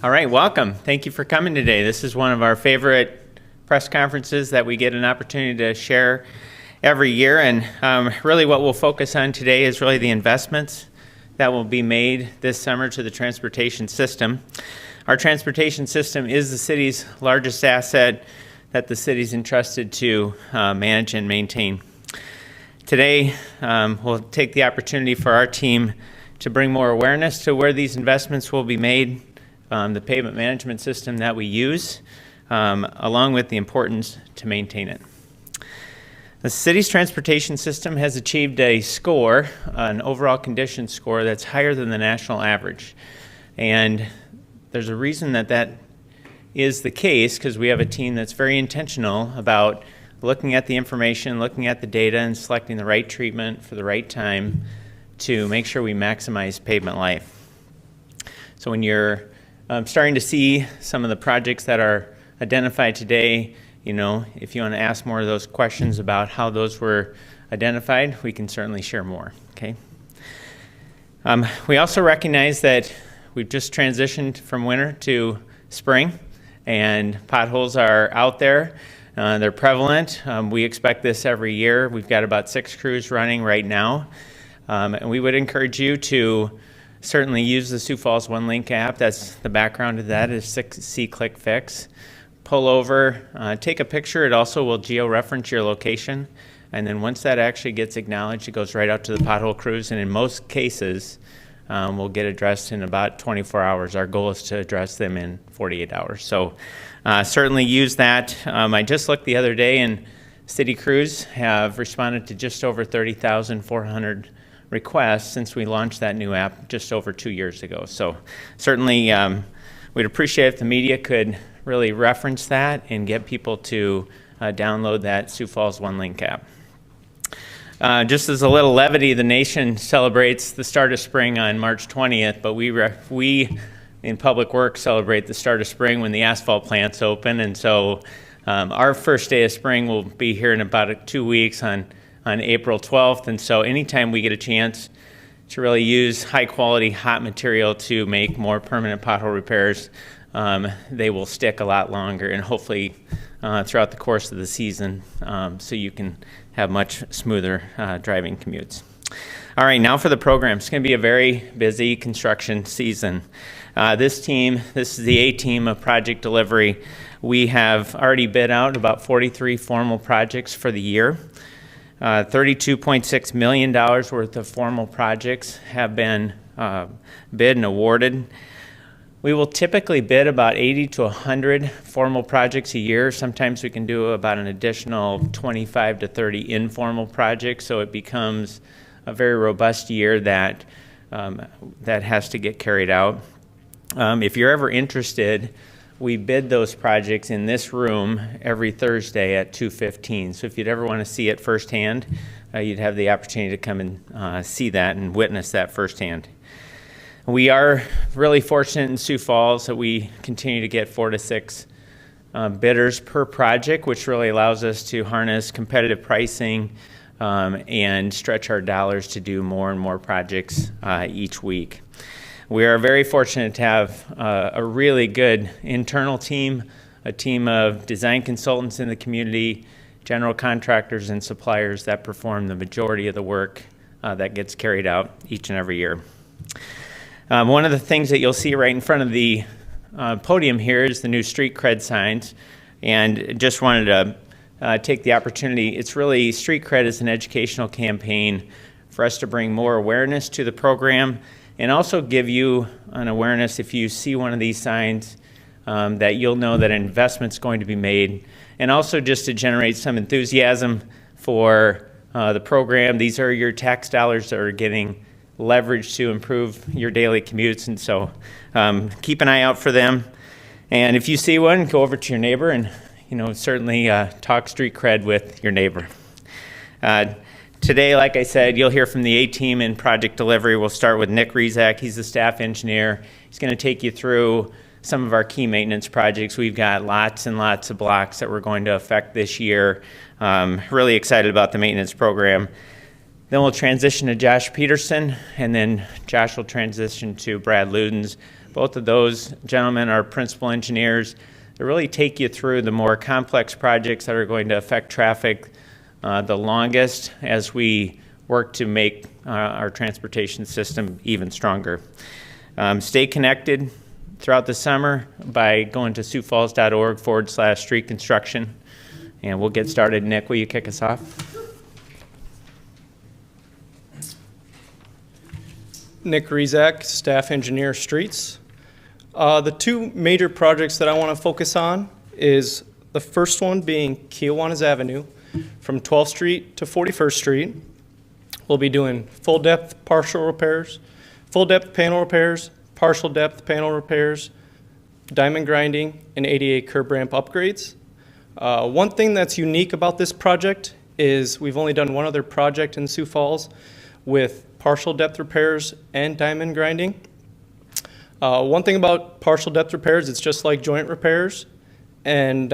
All right, welcome. Thank you for coming today. This is one of our favorite press conferences that we get an opportunity to share every year. And really what we'll focus on today is really the investments that will be made this summer to the transportation system. Our transportation system is the city's largest asset that the city's entrusted to manage and maintain. Today, we'll take the opportunity for our team to bring more awareness to where these investments will be made, the pavement management system that we use, along with the importance to maintain it. The city's transportation system has achieved a score, an overall condition score that's higher than the national average. And there's a reason that that is the case, because we have a team that's very intentional about looking at the information, looking at the data, and selecting the right treatment for the right time to make sure we maximize pavement life. So when you're starting to see some of the projects that are identified today, if you want to ask more of those questions about how those were identified, we can certainly share more, okay? We also recognize that we've just transitioned from winter to spring, and potholes are out there. They're prevalent. We expect this every year. We've got about 6 crews running right now, and we would encourage you to certainly use the Sioux Falls One Link app. That's the background of that is see, click, fix. Pull over, take a picture. It also will geo-reference your location. And then once that actually gets acknowledged, it goes right out to the pothole crews. And in most cases, we'll get addressed in about 24 hours. Our goal is to address them in 48 hours. So certainly use that. I just looked the other day, and city crews have responded to just over 30,400 requests since we launched that new app just over 2 years ago. So certainly we'd appreciate if the media could really reference that and get people to download that Sioux Falls One Link app. Just as a little levity, the nation celebrates the start of spring on March 20th, but we in Public Works celebrate the start of spring when the asphalt plants open. And so our first day of spring will be here in about 2 weeks on April 12th. And so anytime we get a chance to really use high quality hot material to make more permanent pothole repairs, they will stick a lot longer and hopefully throughout the course of the season, so you can have much smoother driving commutes. All right, now for the program. It's going to be a very busy construction season. This is the A team of project delivery. We have already bid out about 43 formal projects for the year. $32.6 million worth of formal projects have been bid and awarded. We will typically bid about 80 to 100 formal projects a year. Sometimes we can do about an additional 25 to 30 informal projects, so it becomes a very robust year that has to get carried out. If you're ever interested, we bid those projects in this room every Thursday at 2:15. So if you'd ever want to see it firsthand, you'd have the opportunity to come and see that and witness that firsthand. We are really fortunate in Sioux Falls that we continue to get 4 to 6 bidders per project, which really allows us to harness competitive pricing and stretch our dollars to do more and more projects each week. We are very fortunate to have a really good internal team, a team of design consultants in the community, general contractors and suppliers that perform the majority of the work that gets carried out each and every year. One of the things that you'll see right in front of the podium here is the new street cred signs, and just wanted to take the opportunity. It's really, street cred is an educational campaign for us to bring more awareness to the program and also give you an awareness if you see one of these signs that you'll know that an investment's going to be made, and also just to generate some enthusiasm for the program. These are your tax dollars that are getting leverage to improve your daily commutes, and so keep an eye out for them. And if you see one, go over to your neighbor and certainly talk street cred with your neighbor. Today, like I said, you'll hear from the A team in project delivery. We'll start with Nick Rezak. He's the staff engineer. He's going to take you through some of our key maintenance projects. We've got lots and lots of blocks that we're going to affect this year. Really excited about the maintenance program. Then we'll transition to Josh Peterson, and then Josh will transition to Brad Ludens. Both of those gentlemen are principal engineers that really take you through the more complex projects that are going to affect traffic the longest as we work to make our transportation system even stronger. Stay connected throughout the summer by going to siouxfalls.org/street construction. And we'll get started. Nick, will you kick us off? Nick Rizak, Staff Engineer Streets. The two major projects that I want to focus on is the first one being Kiwanis Avenue from 12th Street to 41st Street. We'll be doing full depth partial repairs, full depth panel repairs, partial depth panel repairs, diamond grinding, and ADA curb ramp upgrades. One thing that's unique about this project is we've only done one other project in Sioux Falls with partial depth repairs and diamond grinding. One thing about partial depth repairs, it's just like joint repairs. And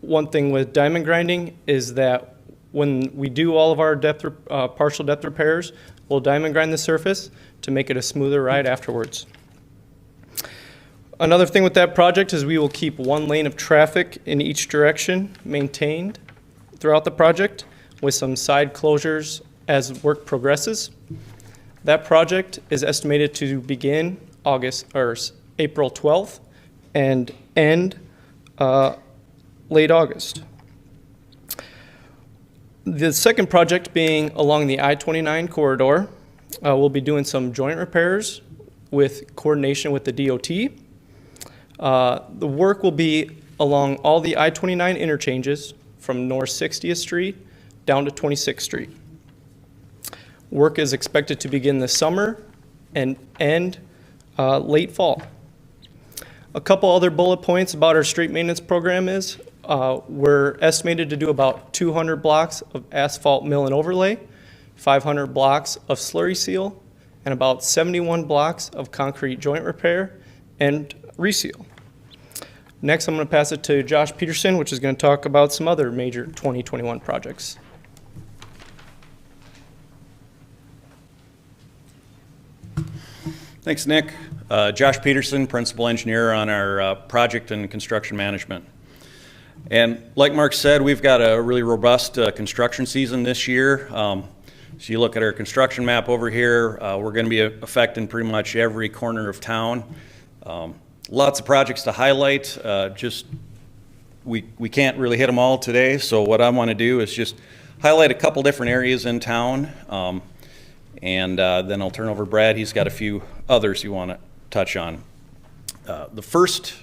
one thing with diamond grinding is that when we do all of our partial depth repairs, we'll diamond grind the surface to make it a smoother ride afterwards. Another thing with that project is we will keep one lane of traffic in each direction maintained throughout the project with some side closures as work progresses. That project is estimated to begin April 12th and end late August. The second project being along the I-29 corridor, we'll be doing some joint repairs with coordination with the DOT. The work will be along all the I-29 interchanges from North 60th Street down to 26th Street. Work is expected to begin this summer and end late fall. A couple other bullet points about our street maintenance program is we're estimated to do about 200 blocks of asphalt mill and overlay, 500 blocks of slurry seal, and about 71 blocks of concrete joint repair and reseal. Next, I'm going to pass it to Josh Peterson, which is going to talk about some other major 2021 projects. Thanks, Nick. Josh Peterson, Principal Engineer on our Project and Construction Management. And like Mark said, we've got a really robust construction season this year. So you look at our construction map over here, we're going to be affecting pretty much every corner of town. Lots of projects to highlight. We can't really hit them all today, so what I want to do is just highlight a couple different areas in town, and then I'll turn over to Brad. He's got a few others you want to touch on. The first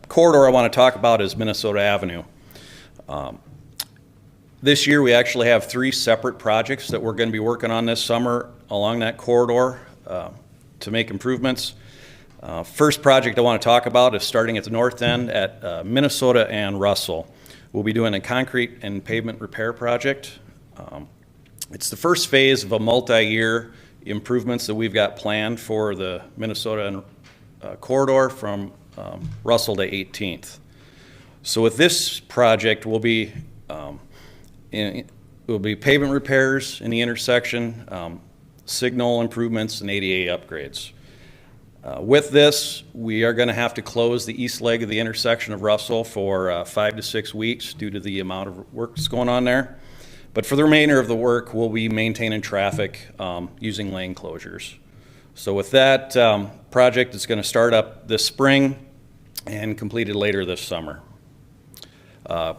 corridor I want to talk about is Minnesota Avenue. This year we actually have 3 separate projects that we're going to be working on this summer along that corridor to make improvements. First project I want to talk about is starting at the north end at Minnesota and Russell. We'll be doing a concrete and pavement repair project. It's the first phase of a multi-year improvements that we've got planned for the Minnesota and corridor from Russell to 18th. So with this project, we'll be pavement repairs in the intersection, signal improvements, and ADA upgrades. With this, we are going to have to close the east leg of the intersection of Russell for 5 to 6 weeks due to the amount of work that's going on there. But for the remainder of the work, we'll be maintaining traffic using lane closures. So with that project, it's going to start up this spring and completed later this summer.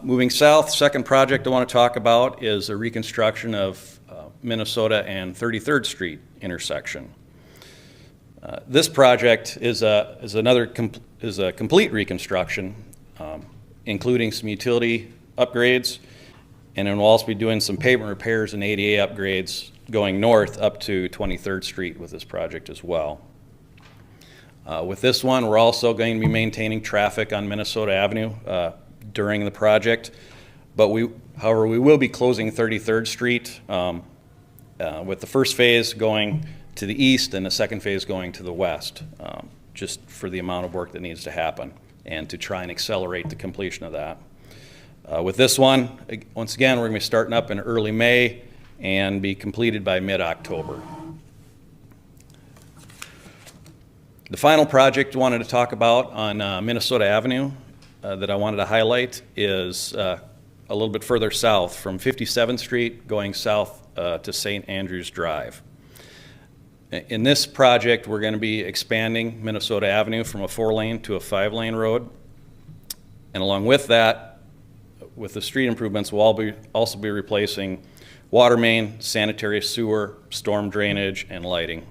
Moving south, second project I want to talk about is a reconstruction of Minnesota and 33rd Street intersection. This project is a complete reconstruction, including some utility upgrades, and then we'll also be doing some pavement repairs and ADA upgrades going north up to 23rd Street with this project as well. With this one, we're also going to be maintaining traffic on Minnesota Avenue during the project, but however, we will be closing 33rd Street with the first phase going to the east and the second phase going to the west, just for the amount of work that needs to happen and to try and accelerate the completion of that. With this one, once again, we're going to be starting up in early May and be completed by mid-October. The final project I wanted to talk about on Minnesota Avenue that I wanted to highlight is a little bit further south from 57th Street going south to St. Andrews Drive. In this project, we're going to be expanding Minnesota Avenue from a 4-lane to a 5-lane road. And along with that, with the street improvements, we'll also be replacing water main, sanitary sewer, storm drainage, and lighting.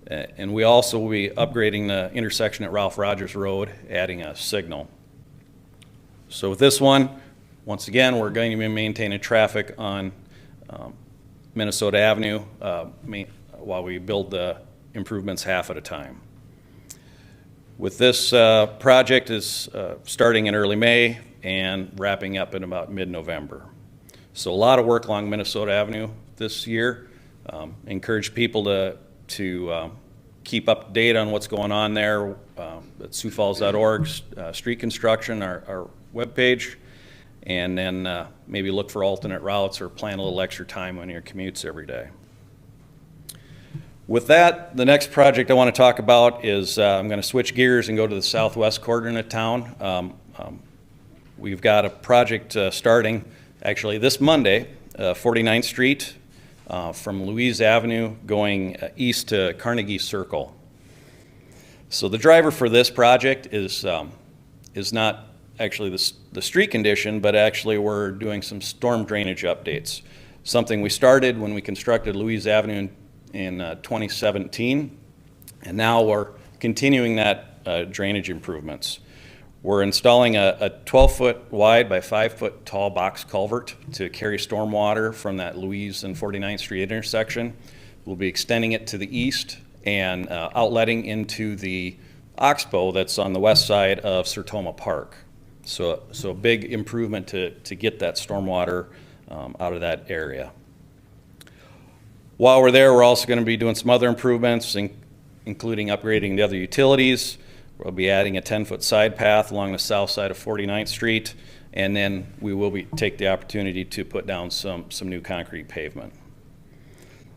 And we also will be upgrading the intersection at Ralph Rogers Road, adding a signal. So with this one, once again, we're going to be maintaining traffic on Minnesota Avenue while we build the improvements half at a time. With this project is starting in early May and wrapping up in about mid-November. So a lot of work along Minnesota Avenue this year. Encourage people to keep up to date on what's going on there at SiouxFalls.org, street construction, our webpage, and then maybe look for alternate routes or plan a little extra time on your commutes every day. With that, the next project I want to talk about is I'm going to switch gears and go to the southwest quadrant of town. We've got a project starting actually this Monday, 49th Street, from Louise Avenue going east to Carnegie Circle. So the driver for this project is not actually the street condition, but actually we're doing some storm drainage updates. Something we started when we constructed Louise Avenue in 2017, and now we're continuing that drainage improvements. We're installing a 12-foot wide by 5-foot tall box culvert to carry stormwater from that Louise and 49th Street intersection. We'll be extending it to the east and outletting into the oxbow that's on the west side of Sertoma Park. So a big improvement to get that stormwater out of that area. While we're there, we're also going to be doing some other improvements, including upgrading the other utilities. We'll be adding a 10-foot side path along the south side of 49th Street, and then we will take the opportunity to put down some new concrete pavement.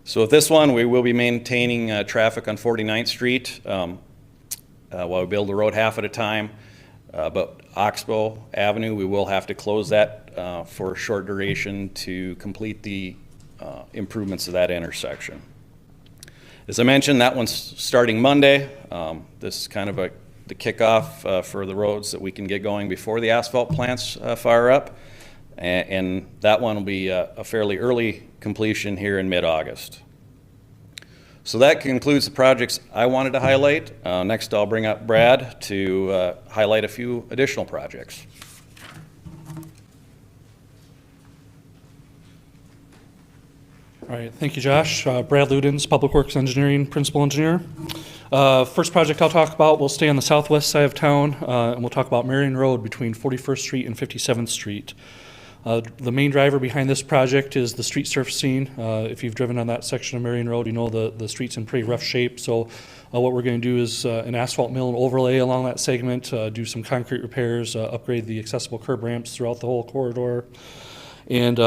So with this one, we will be maintaining traffic on 49th Street while we build the road half at a time. But Oxbow Avenue, we will have to close that for a short duration to complete the improvements of that intersection. As I mentioned, that one's starting Monday. This is kind of the kickoff for the roads that we can get going before the asphalt plants fire up. And that one will be a fairly early completion here in mid-August. So that concludes the projects I wanted to highlight. Next, I'll bring up Brad to highlight a few additional projects. All right, thank you, Josh. Brad Ludens, Public Works Engineering Principal Engineer. First project I'll talk about will stay on the southwest side of town, and we'll talk about Marion Road between 41st Street and 57th Street. The main driver behind this project is the street surfacing. If you've driven on that section of Marion Road, you know the street's in pretty rough shape. So what we're going to do is an asphalt mill and overlay along that segment, do some concrete repairs, upgrade the accessible curb ramps throughout the whole corridor. And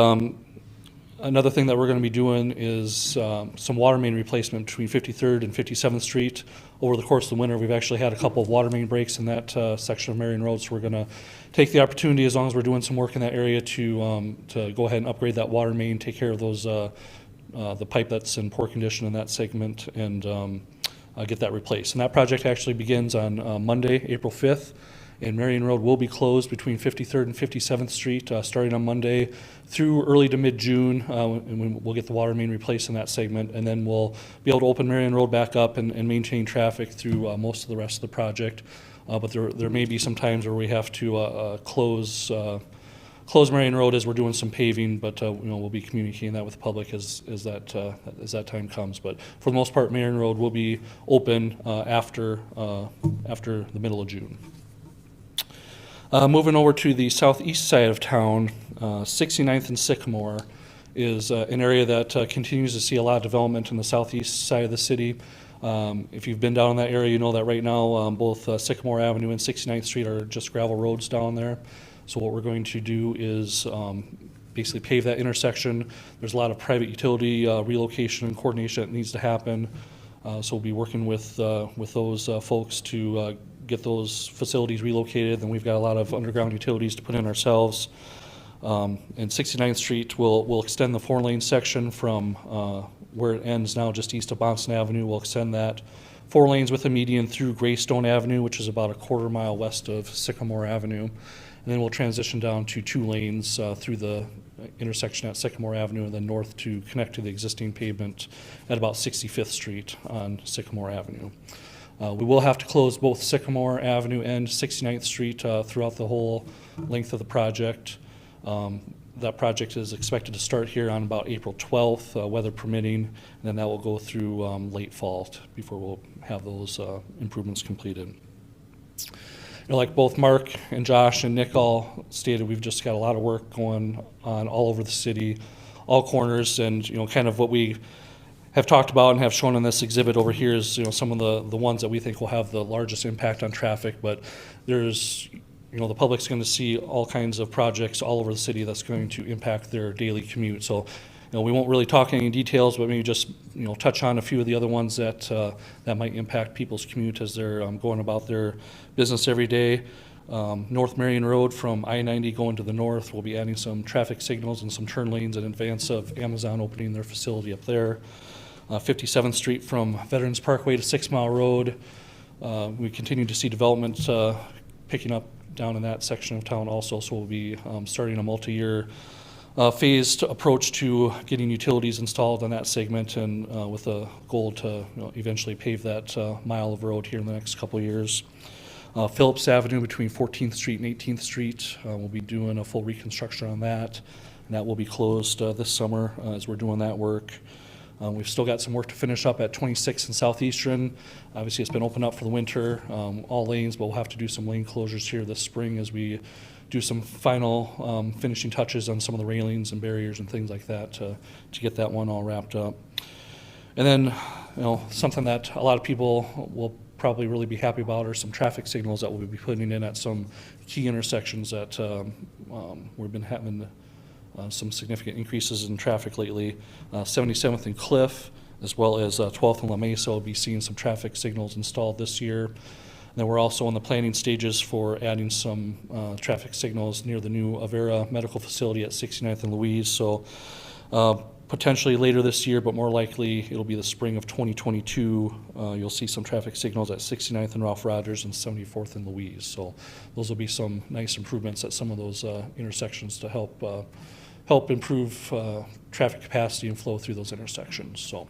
another thing that we're going to be doing is some water main replacement between 53rd and 57th Street. Over the course of the winter, we've actually had a couple of water main breaks in that section of Marion Road, so we're going to take the opportunity, as long as we're doing some work in that area, to go ahead and upgrade that water main, take care of those the pipe that's in poor condition in that segment, and get that replaced. And that project actually begins on Monday, April 5th. And Marion Road will be closed between 53rd and 57th Street starting on Monday through early to mid-June, and we'll get the water main replaced in that segment, and then we'll be able to open Marion Road back up and maintain traffic through most of the rest of the project. But there may be some times where we have to close Marion Road as we're doing some paving, but we'll be communicating that with the public as that time comes. But for the most part, Marion Road will be open after the middle of June. Moving over to the southeast side of town, 69th and Sycamore is an area that continues to see a lot of development in the southeast side of the city. If you've been down in that area, you know that right now both Sycamore Avenue and 69th Street are just gravel roads down there. So what we're going to do is basically pave that intersection. There's a lot of private utility relocation and coordination that needs to happen. So we'll be working with those folks to get those facilities relocated. Then we've got a lot of underground utilities to put in ourselves. And 69th Street will extend the 4-lane section from where it ends now just east of Bonson Avenue. We'll extend that 4 lanes with a median through Greystone Avenue, which is about a quarter mile west of Sycamore Avenue. And then we'll transition down to 2 lanes through the intersection at Sycamore Avenue and then north to connect to the existing pavement at about 65th Street on Sycamore Avenue. We will have to close both Sycamore Avenue and 69th Street throughout the whole length of the project. That project is expected to start here on about April 12th, weather permitting, and then that will go through late fall before we'll have those improvements completed. You know, like both Mark and Josh and Nick all stated, we've just got a lot of work going on all over the city, all corners, and kind of what we have talked about and have shown in this exhibit over here is some of the ones that we think will have the largest impact on traffic. But there's the public's going to see all kinds of projects all over the city that's going to impact their daily commute. So, we won't really talk any details, but maybe just touch on a few of the other ones that that might impact people's commute as they're going about their business every day. North Marion Road from I-90 going to the north, we'll be adding some traffic signals and some turn lanes in advance of Amazon opening their facility up there. 57th Street from Veterans Parkway to 6 Mile Road. We continue to see development picking up down in that section of town also, so we'll be starting a multi-year phased approach to getting utilities installed on that segment, and with a goal to eventually pave that mile of road here in the next couple of years. Phillips Avenue between 14th Street and 18th Street, we'll be doing a full reconstruction on that, and that will be closed this summer as we're doing that work. We've still got some work to finish up at 26th and Southeastern. Obviously, it's been opened up for the winter, all lanes, but we'll have to do some lane closures here this spring as we do some final finishing touches on some of the railings and barriers and things like that to get that one all wrapped up. And then, something that a lot of people will probably really be happy about are some traffic signals that we'll be putting in at some key intersections that we've been having some significant increases in traffic lately. 77th and Cliff, as well as 12th and La Mesa will be seeing some traffic signals installed this year. And then we're also in the planning stages for adding some traffic signals near the new Avera Medical Facility at 69th and Louise. So potentially later this year, but more likely it'll be the spring of 2022. You'll see some traffic signals at 69th and Ralph Rogers and 74th and Louise. So those will be some nice improvements at some of those intersections to help improve traffic capacity and flow through those intersections. So.